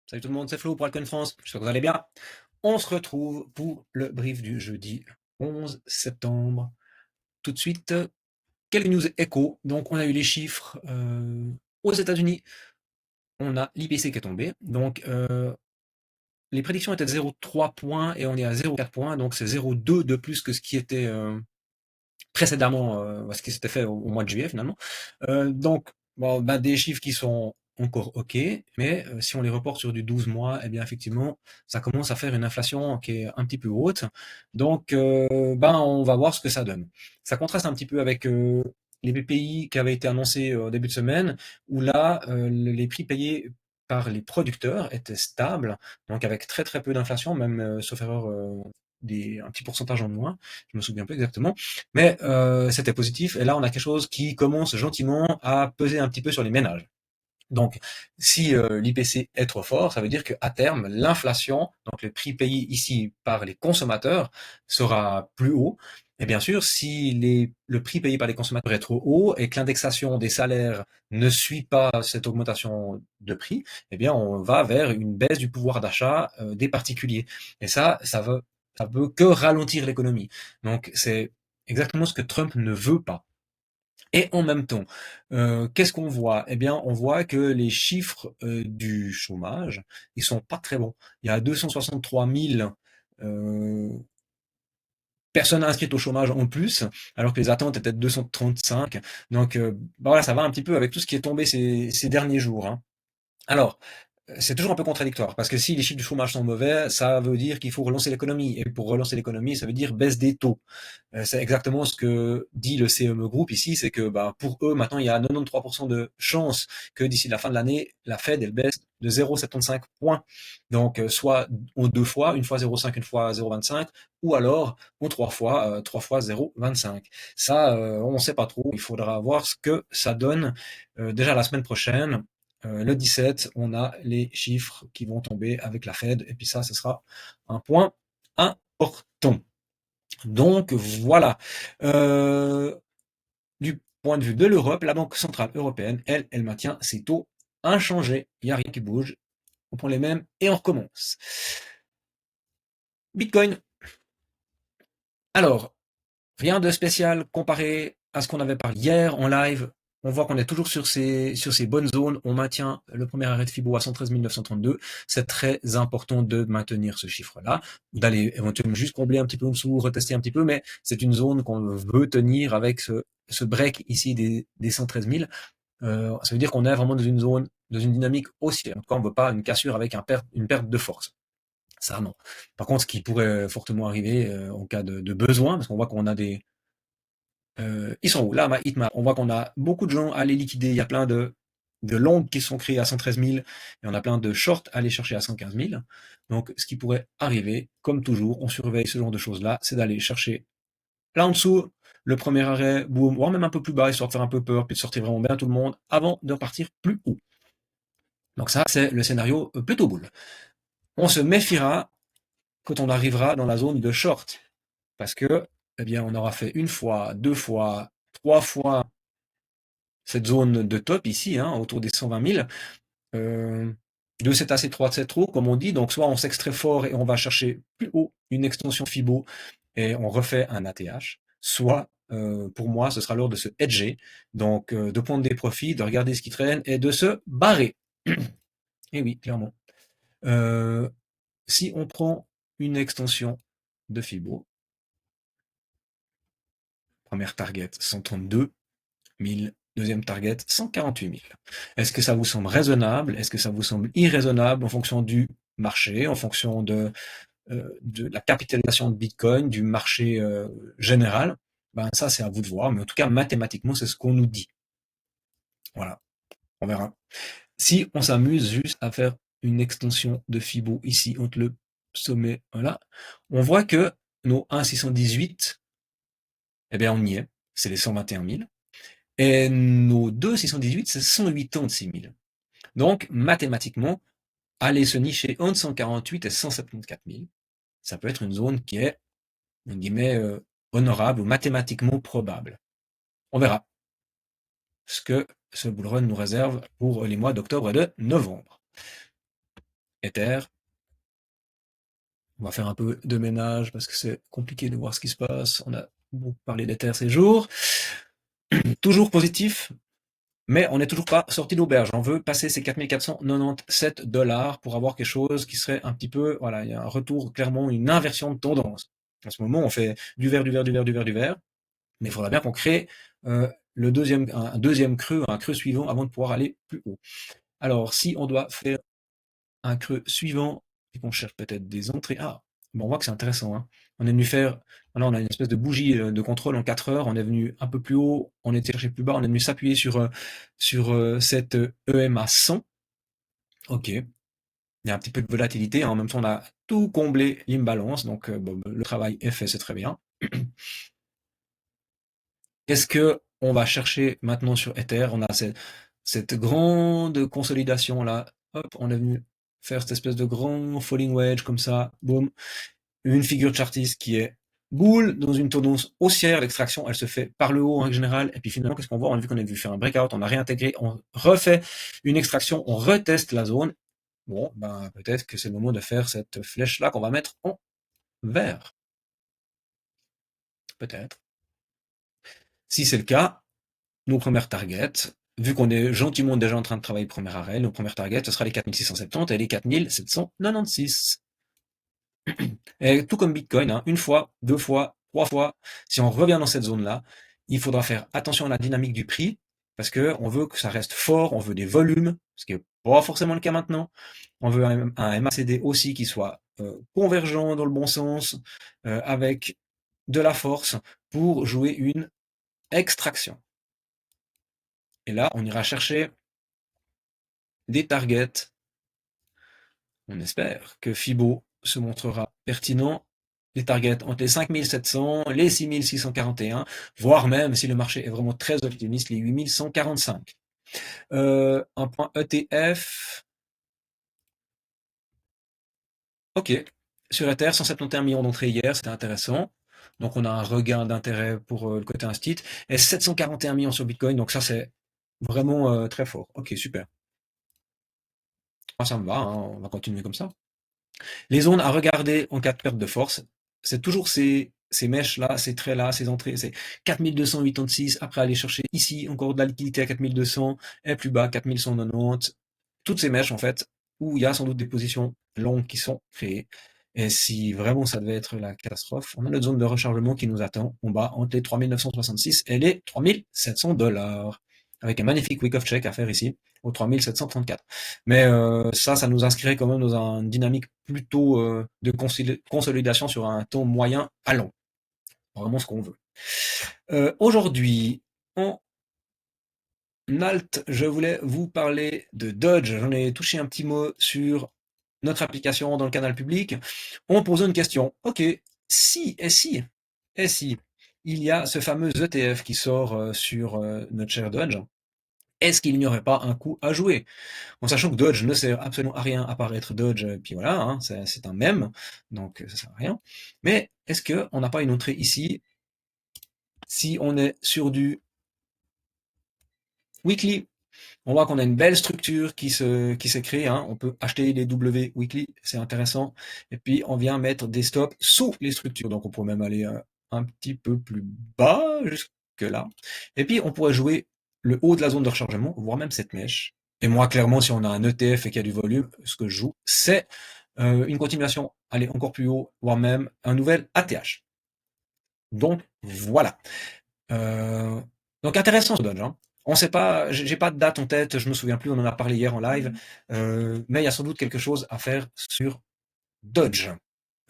Salut tout le monde, c'est Flo pour Altcoin France, j'espère que vous allez bien. On se retrouve pour le brief du jeudi 11 septembre. Tout de suite, quelques news écho. Donc on a eu les chiffres aux États-Unis, on a l'IPC qui est tombé. Donc les prédictions étaient de 0,3 points et on est à 0,4 points, donc c'est 0,2 de plus que ce qui était précédemment, ce qui s'était fait au mois de juillet finalement. Donc, bon, ben, des chiffres qui sont encore OK, mais si on les reporte sur du 12 mois, eh bien effectivement, ça commence à faire une inflation qui est un petit peu haute. Donc, ben, on va voir ce que ça donne. Ça contraste un petit peu avec les PPI qui avaient été annoncés au début de semaine, où là, les prix payés par les producteurs étaient stables, donc avec très très peu d'inflation, même sauf erreur un petit pourcentage en moins, je me souviens pas exactement. Mais c'était positif. Et là, on a quelque chose qui commence gentiment à peser un petit peu sur les ménages. Donc, si l'IPC est trop fort, ça veut dire qu'à terme, l'inflation, donc le prix payé ici par les consommateurs, sera plus haut. Et bien sûr, si le prix payé par les consommateurs est trop haut et que l'indexation des salaires ne suit pas cette augmentation de prix, eh bien, on va vers une baisse du pouvoir d'achat des particuliers. Et ça veut que ralentir l'économie. Donc, c'est exactement ce que Trump ne veut pas. Et en même temps, qu'est-ce qu'on voit? Eh bien, on voit que les chiffres du chômage, ils sont pas très bons. Il y a 263 000 personnes inscrites au chômage en plus, alors que les attentes étaient de 235. Donc, bah voilà, ça va un petit peu avec tout ce qui est tombé ces derniers jours, hein. Alors, c'est toujours un peu contradictoire, parce que si les chiffres du chômage sont mauvais, ça veut dire qu'il faut relancer l'économie. Et pour relancer l'économie, ça veut dire baisse des taux. C'est exactement ce que dit le CME Group ici, c'est que bah, pour eux, maintenant, il y a 93% de chances que d'ici la fin de l'année, la Fed, elle baisse de 0,75 points. Donc, soit en deux fois, une fois 0,5, une fois 0,25, ou alors en trois fois 0,25. Ça, on ne sait pas trop. Il faudra voir ce que ça donne. Déjà la semaine prochaine, le 17, on a les chiffres qui vont tomber avec la Fed, et puis ça, ce sera un point important. Donc voilà. Euh, du point de vue de l'Europe, la Banque centrale européenne, elle, elle maintient ses taux inchangés. Il n'y a rien qui bouge. On prend les mêmes et on recommence. Bitcoin. Alors, rien de spécial comparé à ce qu'on avait parlé hier en live. On voit qu'on est toujours sur ces bonnes zones. On maintient le premier arrêt de Fibo à 113 932. C'est très important de maintenir ce chiffre-là, d'aller éventuellement juste combler un petit peu en dessous, retester un petit peu, mais c'est une zone qu'on veut tenir avec ce break ici des 113 000. Ça veut dire qu'on est vraiment dans une zone, dans une dynamique haussière. En tout cas, on ne veut pas une cassure avec une perte de force. Ça, non. Par contre, ce qui pourrait fortement arriver en cas de besoin, parce qu'on voit qu'on a ils sont où? Là, ma heatmap, on voit qu'on a beaucoup de gens à les liquider. Il y a plein de longues qui sont créées à 113 000 et on a plein de shorts à aller chercher à 115 000. Donc, ce qui pourrait arriver, comme toujours, on surveille ce genre de choses-là, c'est d'aller chercher là en dessous le premier arrêt, boum, voire même un peu plus bas, histoire de faire un peu peur, puis de sortir vraiment bien tout le monde avant de repartir plus haut. Donc ça, c'est le scénario plutôt boule. On se méfiera quand on arrivera dans la zone de short. Parce que, eh bien, on aura fait une fois, deux fois, trois fois cette zone de top ici, hein, autour des 120 000. Euh, 2 assez, 3 c'est trop, comme on dit. Donc, soit on s'extrait fort et on va chercher plus haut une extension Fibo et on refait un ATH. Soit, pour moi, ce sera l'heure de se hedger. Donc, de prendre des profits, de regarder ce qui traîne et de se barrer. Et oui, clairement. Euh, si on prend une extension de Fibo, première target 132 000, deuxième target 148 000. Est-ce que ça vous semble raisonnable? Est-ce que ça vous semble irraisonnable en fonction du marché, en fonction de la capitalisation de Bitcoin, du marché général? Ben, ça, c'est à vous de voir, mais en tout cas, mathématiquement, c'est ce qu'on nous dit. Voilà, on verra. Si on s'amuse juste à faire une extension de Fibo ici entre le sommet, voilà, on voit que nos 1,618, eh bien, on y est, c'est les 121 000. Et nos 2,618, c'est 186 000. Donc, mathématiquement, aller se nicher entre 148 et 174 000, ça peut être une zone qui est, entre guillemets, honorable ou mathématiquement probable. On verra ce que ce bullrun nous réserve pour les mois d'octobre et de novembre. Ether. On va faire un peu de ménage parce que c'est compliqué de voir ce qui se passe. On a beaucoup parlé d'Ether ces jours. Toujours positif, mais on n'est toujours pas sorti d'auberge. On veut passer ces 4497 $ pour avoir quelque chose qui serait un petit peu, voilà, il y a un retour, clairement, une inversion de tendance. En ce moment, on fait du vert, du vert, du vert, du vert, du vert, mais il faudra bien qu'on crée un deuxième creux, un creux suivant avant de pouvoir aller plus haut. Alors, si on doit faire un creux suivant et qu'on cherche peut-être des entrées, bon, on voit que c'est intéressant, hein. On est venu faire, voilà, on a une espèce de bougie de contrôle en 4 heures, on est venu un peu plus haut, on était cherché plus bas, on est venu s'appuyer sur cette EMA 100. Ok, il y a un petit peu de volatilité, en même temps on a tout comblé l'imbalance, donc bon, le travail est fait, c'est très bien. Qu'est-ce que on va chercher maintenant sur Ether? On a cette grande consolidation là, hop, on est venu faire cette espèce de grand falling wedge comme ça, boum, une figure chartiste qui est boule dans une tendance haussière. L'extraction, elle se fait par le haut en règle générale. Et puis finalement, qu'est-ce qu'on voit? On a vu qu'on a vu faire un breakout, on a réintégré, on refait une extraction, on reteste la zone. Bon, ben peut-être que c'est le moment de faire cette flèche-là qu'on va mettre en vert. Peut-être. Si c'est le cas, nos premières targets, vu qu'on est gentiment déjà en train de travailler premier arrêt, nos premières targets, ce sera les 4670 et les 4796. Et tout comme Bitcoin, hein, une fois, deux fois, trois fois, si on revient dans cette zone-là, il faudra faire attention à la dynamique du prix, parce que on veut que ça reste fort, on veut des volumes, ce qui n'est pas forcément le cas maintenant. On veut un MACD aussi qui soit convergent dans le bon sens, avec de la force pour jouer une extraction. Et là, on ira chercher des targets. On espère que Fibo se montrera pertinent. Les targets entre les 5700, les 6641, voire même, si le marché est vraiment très optimiste, les 8145. Un point ETF. Ok. Sur Ether, 171 millions d'entrées hier, c'était intéressant. Donc on a un regain d'intérêt pour le côté instit. Et 741 millions sur Bitcoin, donc ça c'est vraiment très fort. Ok, super. Ça me va, hein, on va continuer comme ça. Les zones à regarder en cas de perte de force, c'est toujours ces mèches-là, ces traits-là, ces entrées, c'est 4286, après aller chercher ici encore de la liquidité à 4200, et plus bas 4190. Toutes ces mèches, en fait, où il y a sans doute des positions longues qui sont créées. Et si vraiment ça devait être la catastrophe, on a notre zone de rechargement qui nous attend en bas entre les 3966 et les 3700 $. Avec un magnifique week of check à faire ici, au 3734. Mais ça nous inscrirait quand même dans une dynamique plutôt de consolidation sur un temps moyen à long. Vraiment ce qu'on veut. Aujourd'hui, en alt, je voulais vous parler de Dodge. J'en ai touché un petit mot sur notre application dans le canal public. On pose une question. Ok, si, il y a ce fameux ETF qui sort sur notre cher Dodge, est-ce qu'il n'y aurait pas un coup à jouer? En sachant que Dodge ne sert absolument à rien à part être Dodge, puis voilà, hein, c'est un mème, donc ça sert à rien. Mais est-ce qu'on n'a pas une entrée ici si on est sur du weekly? On voit qu'on a une belle structure qui s'est créée, hein. On peut acheter les W weekly, c'est intéressant. Et puis on vient mettre des stops sous les structures, donc on pourrait même aller un petit peu plus bas, jusque là. Et puis on pourrait jouer le haut de la zone de rechargement, voire même cette mèche. Et moi, clairement, si on a un ETF et qu'il y a du volume, ce que je joue, c'est une continuation, aller encore plus haut, voire même un nouvel ATH. Donc voilà. Euh, donc intéressant ce Dodge, hein. On sait pas, j'ai pas de date en tête, je me souviens plus, on en a parlé hier en live, mais il y a sans doute quelque chose à faire sur Dodge.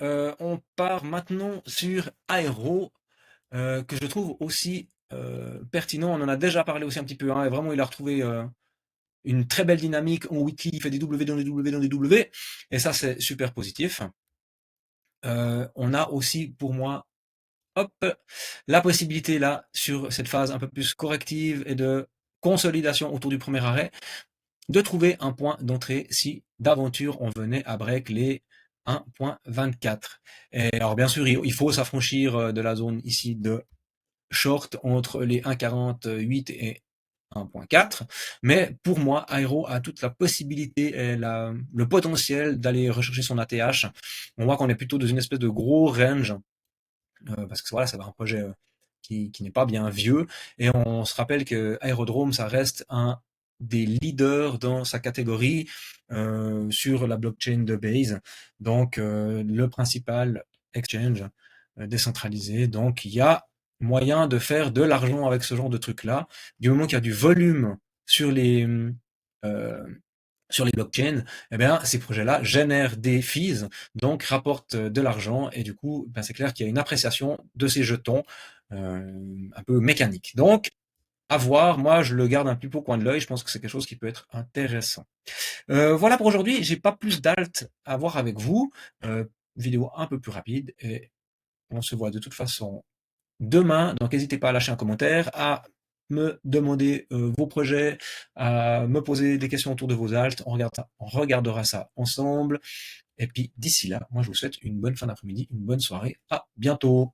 On part maintenant sur Aero, que je trouve aussi pertinent. On en a déjà parlé aussi un petit peu, hein, et vraiment il a retrouvé une très belle dynamique en weekly, il fait des W dans des W dans des W, et ça c'est super positif. On a aussi pour moi, hop, la possibilité là, sur cette phase un peu plus corrective et de consolidation autour du premier arrêt, de trouver un point d'entrée si d'aventure on venait à break les 1.24. Et alors bien sûr, il faut s'affranchir de la zone ici de short entre les 1.48 et 1.4, mais pour moi, Aero a toute la possibilité et le potentiel d'aller rechercher son ATH. On voit qu'on est plutôt dans une espèce de gros range, parce que voilà, c'est un projet qui n'est pas bien vieux, et on se rappelle que Aerodrome, ça reste un des leaders dans sa catégorie sur la blockchain de Base, donc le principal exchange décentralisé. Donc il y a moyen de faire de l'argent avec ce genre de truc-là, du moment qu'il y a du volume sur euh, les blockchains, eh bien, ces projets-là génèrent des fees, donc rapportent de l'argent, et du coup, ben, c'est clair qu'il y a une appréciation de ces jetons un peu mécanique. Donc, à voir, moi je le garde un peu au coin de l'œil, je pense que c'est quelque chose qui peut être intéressant. Voilà pour aujourd'hui, j'ai pas plus d'alt à voir avec vous, vidéo un peu plus rapide, et on se voit de toute façon demain. Donc n'hésitez pas à lâcher un commentaire, à me demander vos projets, à me poser des questions autour de vos altes. On regardera ça ensemble. Et puis d'ici là, moi je vous souhaite une bonne fin d'après-midi, une bonne soirée. À bientôt.